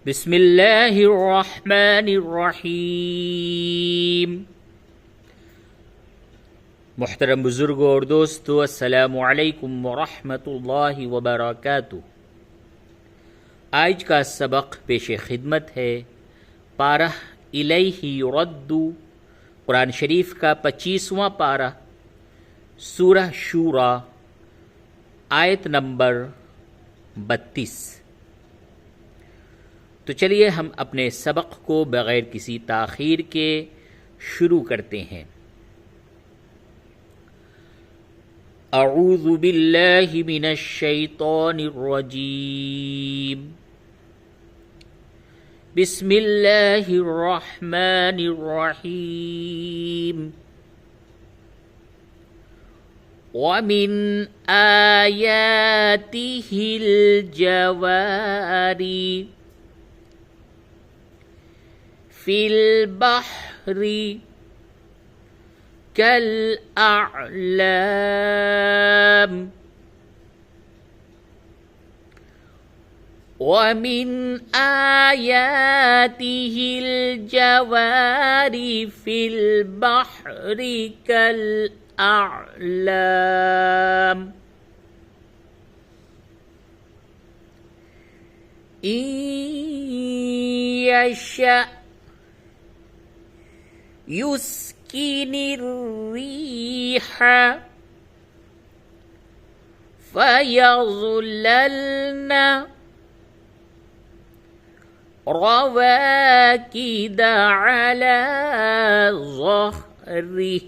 बिस्मिल्लाहिर्रहमानिर्रहीम। मुहतरम बुजुर्गों और दोस्तों, अस्सलामु अलैकुम वरहमतुल्लाहि वबरकातुहू। आज का सबक पेश खिदमत है। पारा इलैहि युरद्दु, कुरान शरीफ का 25वां पारा, सूरह शूरा, आयत नंबर 32। तो चलिए हम अपने सबक को बग़ैर किसी ताख़ीर के शुरू करते हैं। अऊज़ु बिल्लाहि मिनश शैतानिर रजीम। बिस्मिल्लाहिर रहमानिर रहीम। वमिन आयातिहिल जवारी फिल बहरी कल अअलाम। वमिन आयातिहिल जवारी फिल बहरी कल अअलाम। इन यशा युस्किनिर रीहा फयज़ुल्लल्ना रवाकिद अला ज़हरिह।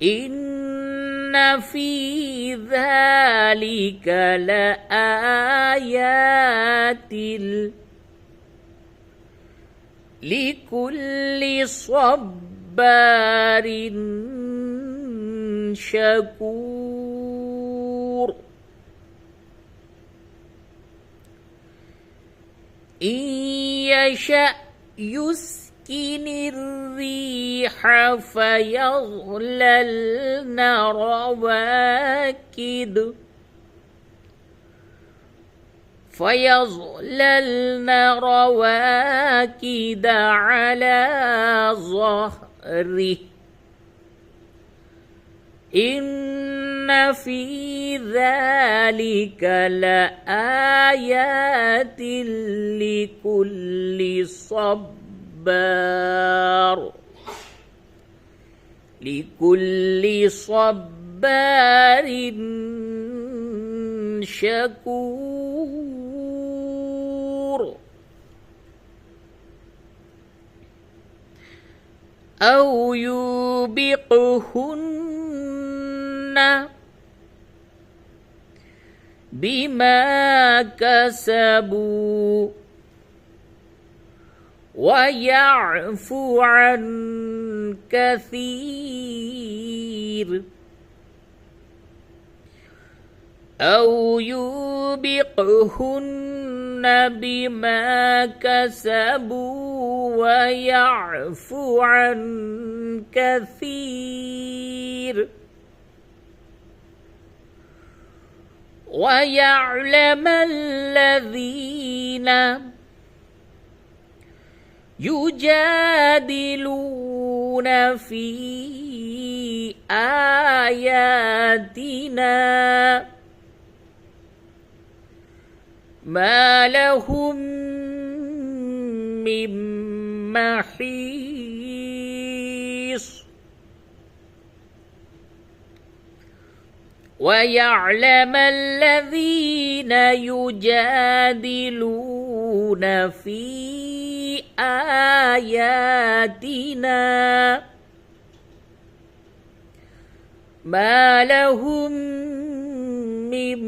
इन्न फी ज़ालिक लआयातिल लिकुल्लि सब्बारिन शकूर। इन यशा युस्किनिर रीहा फयज़ुल्लल्ना रवाकिद अला ज़हरिह। इन्न फी ज़ालिक लआयातिल लिकुल्लि सब्बारिन शकूर। औ युबिक़हुन्न बिमा कसबू वयअफ़ु अन कसीर। औ युबिक़हुन्न बिमा कसबू वयअफ़ु अन कसीर। वयअलमल्लज़ीन युजादिलून फी आयातिना मा लहुम मिन महीस। वयअलमल्लज़ीन युजादिलून फी आयातिना मा लहुम मिन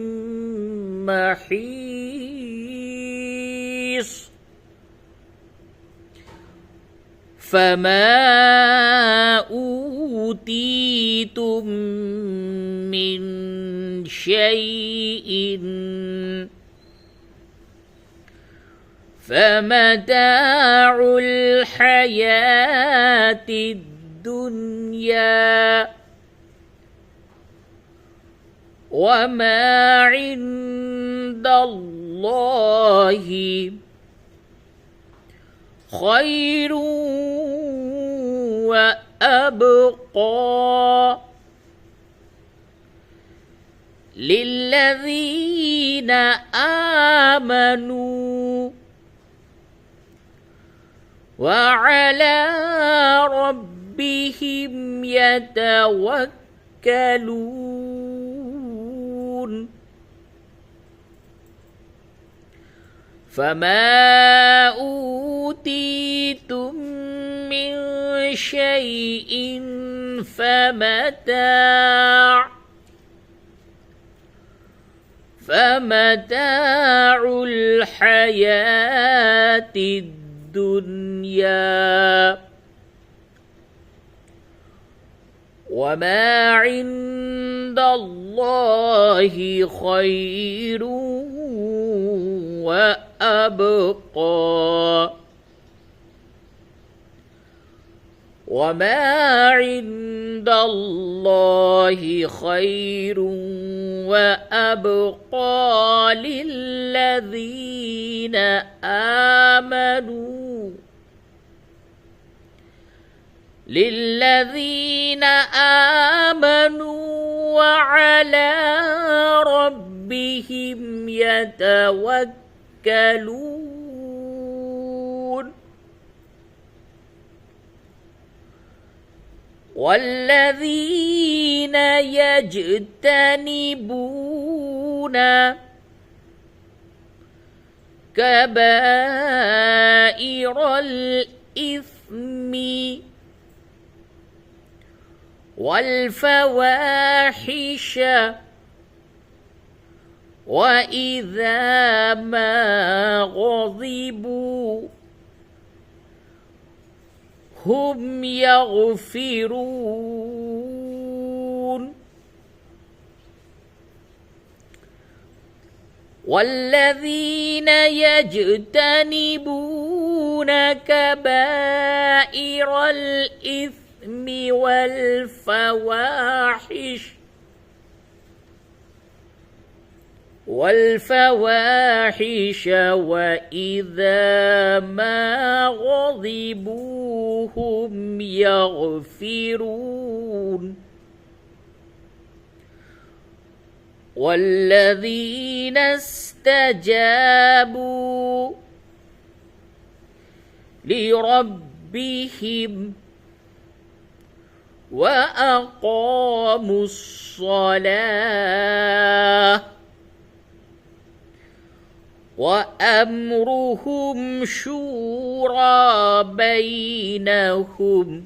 महीस। फमा ऊतीतुम मिन शैइन फमताउल हयातिद दुनिया वमा इंदल्लाहि الله خير وأبقى للذين آمنوا وعلى ربهم يتوكلون فما أوتيتم من شيء فمتاع الحياة الدنيا وما عند الله خير وأبقى وما عند الله خير وأبقى للذين آمنوا وعلى ربهم يتوكلون والذين يجتنبون كبائر الإثم والفواحش وإذا ما غضبوا هم يغفرون والذين يجتنبون كبائر الإثم والفواحش وإذا ما غضبوا هم يغفرون والذين استجابوا لربهم وأقاموا الصلاة وأمرهم شورى بينهم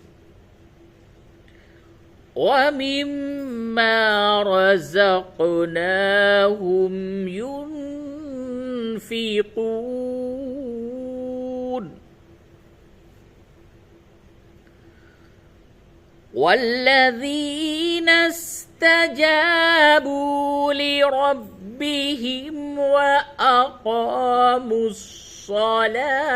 ومما رزقناهم ينفقون والذين استجابوا لربهم وأقاموا الصلاة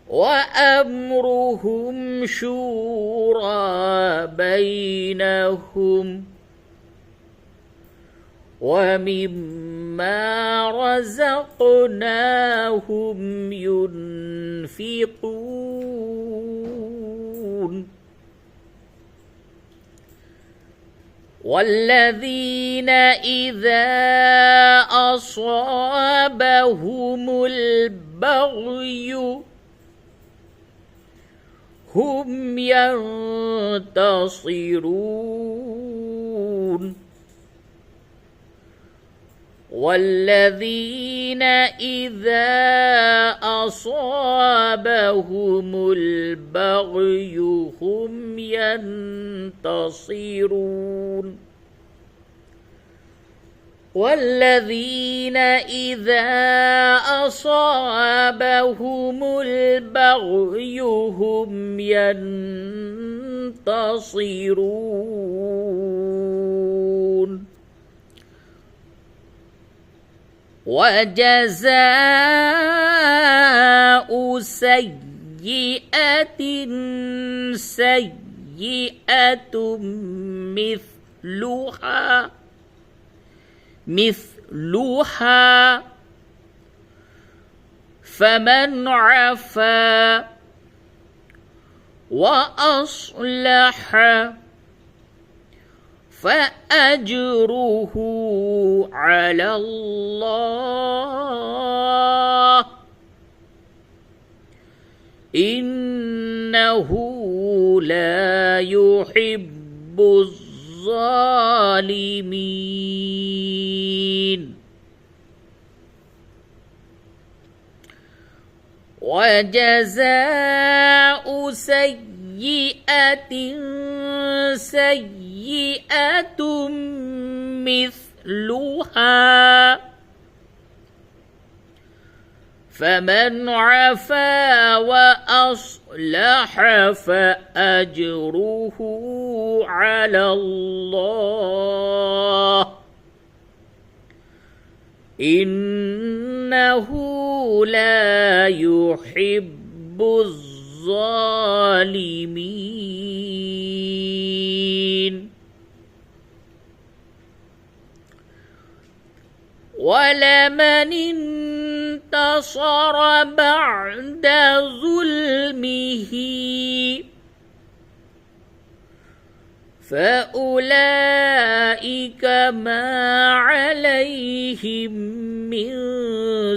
وأمرهم شورى بينهم ومما رزقناهم ينفقون والذين إذا أصابهم البغي هم ينتصرون والذين إذا أصابهم البغي هم ينتصرون والذين إذا أصابهم البغي هم ينتصرون وجزاء سيئة سيئة مثلها مثلها فمن عفا وأصلح فأجره على الله إنه لا يحب الظالمين. وجزاء سيئة سيئة مثلها فمن عفا وأصلح فأجره على الله إنه لا يحب الظالمين. ولمن انتصر بعد ظلمه فأولئك ما عليهم من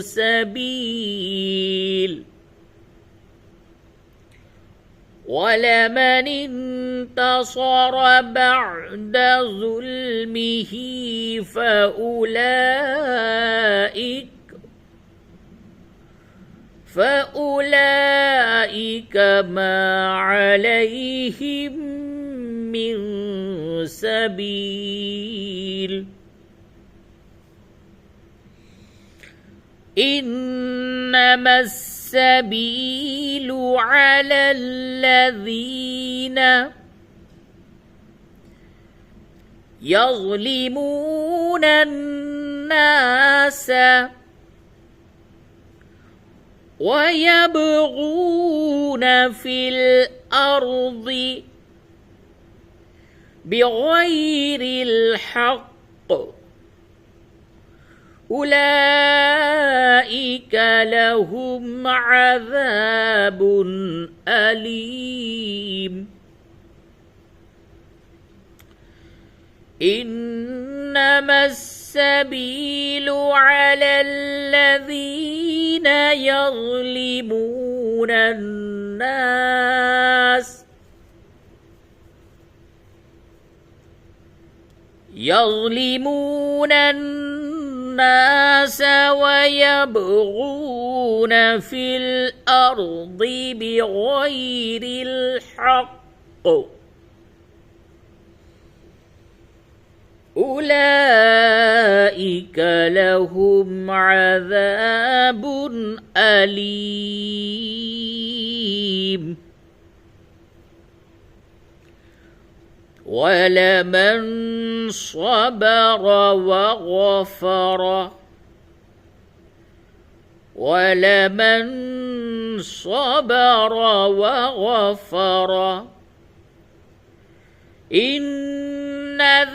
سبيل ولمن انتصر بعد ظلمه فأولئك ما عليهم من سبيل إنما السبيل على الذين يظلمون الناس ويبغون في الأرض بغير الحق أولئك لهم عذاب أليم. إنما السبيل على الذين يظلمون الناس ويبغون في الأرض بغير الحق أولئك لهم عذاب أليم. ولمن صبر وغفر إن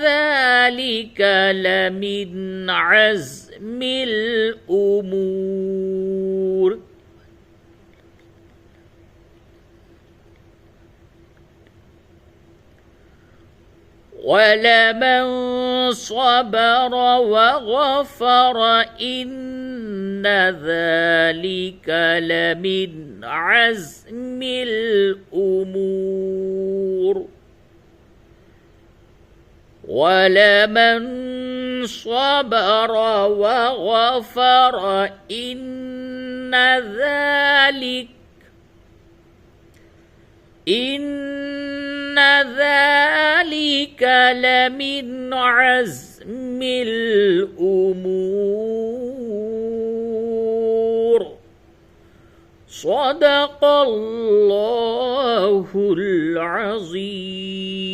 ذلك لمن عزم الأمور. ولمن صبر وغفر إن ذلك لمن عزم الأمور. ولمن صبر وغفر إن ذلك لمن عزم الأمور. صدق الله العظيم.